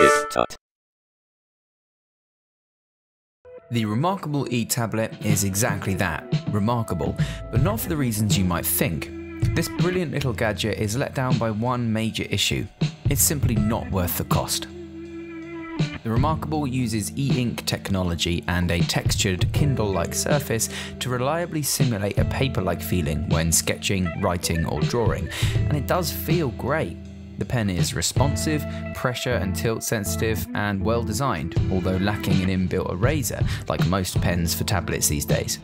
TipTut. The reMarkable e-tablet is exactly that, remarkable, but not for the reasons you might think. This brilliant little gadget is let down by one major issue. It's simply not worth the cost. The reMarkable uses e-ink technology and a textured Kindle-like surface to reliably simulate a paper-like feeling when sketching, writing or drawing, and it does feel great. The pen is responsive, pressure and tilt sensitive, and well designed, although lacking an inbuilt eraser like most pens for tablets these days.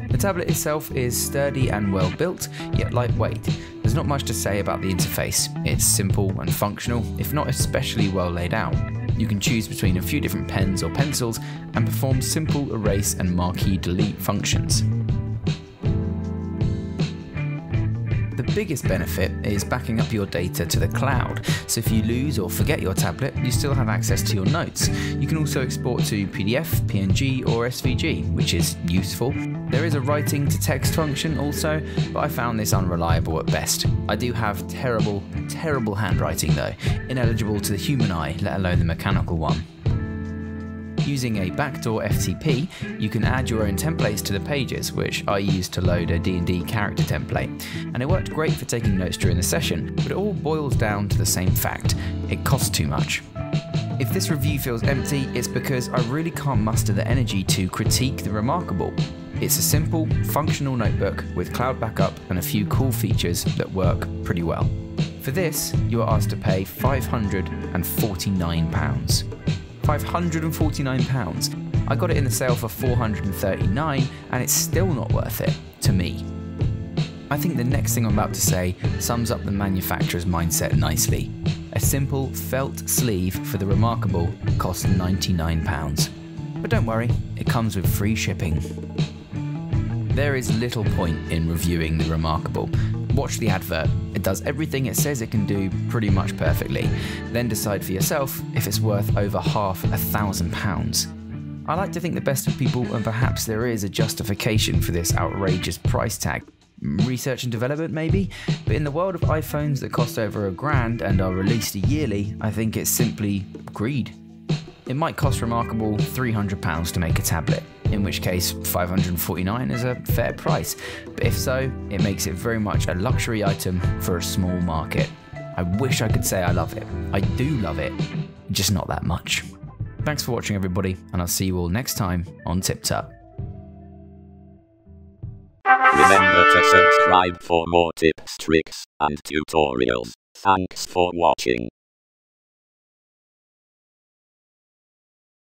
The tablet itself is sturdy and well built, yet lightweight. There's not much to say about the interface. It's simple and functional, if not especially well laid out. You can choose between a few different pens or pencils and perform simple erase and marquee delete functions. The biggest benefit is backing up your data to the cloud, so if you lose or forget your tablet, you still have access to your notes. You can also export to Pdf, Png or SVG, which is useful. There is a writing to text function also, but I found this unreliable at best. I do have terrible handwriting though, ineligible to the human eye, let alone the mechanical one. Using a backdoor FTP, you can add your own templates to the pages, which I used to load a D&D character template, and it worked great for taking notes during the session, but it all boils down to the same fact: it costs too much. If this review feels empty, it's because I really can't muster the energy to critique the reMarkable. It's a simple, functional notebook with cloud backup and a few cool features that work pretty well. For this, you are asked to pay £549. £549. I got it in the sale for $439 and it's still not worth it, to me. I think the next thing I'm about to say sums up the manufacturer's mindset nicely. A simple felt sleeve for the reMarkable costs £99. But don't worry, it comes with free shipping. There is little point in reviewing the reMarkable. Watch the advert. It does everything it says it can do pretty much perfectly. Then decide for yourself if it's worth over £500,000. I like to think the best of people, and perhaps there is a justification for this outrageous price tag. Research and development maybe? But in the world of iPhones that cost over £1,000 and are released yearly, I think it's simply greed. It might cost reMarkable £300 to make a tablet, in which case $549 is a fair price, but if so, it makes it very much a luxury item for a small market. I wish I could say I love it. I do love it, just not that much. Thanks for watching everybody, and I'll see you all next time on TipTut. Remember to subscribe for more tips, tricks, and tutorials. Thanks for watching.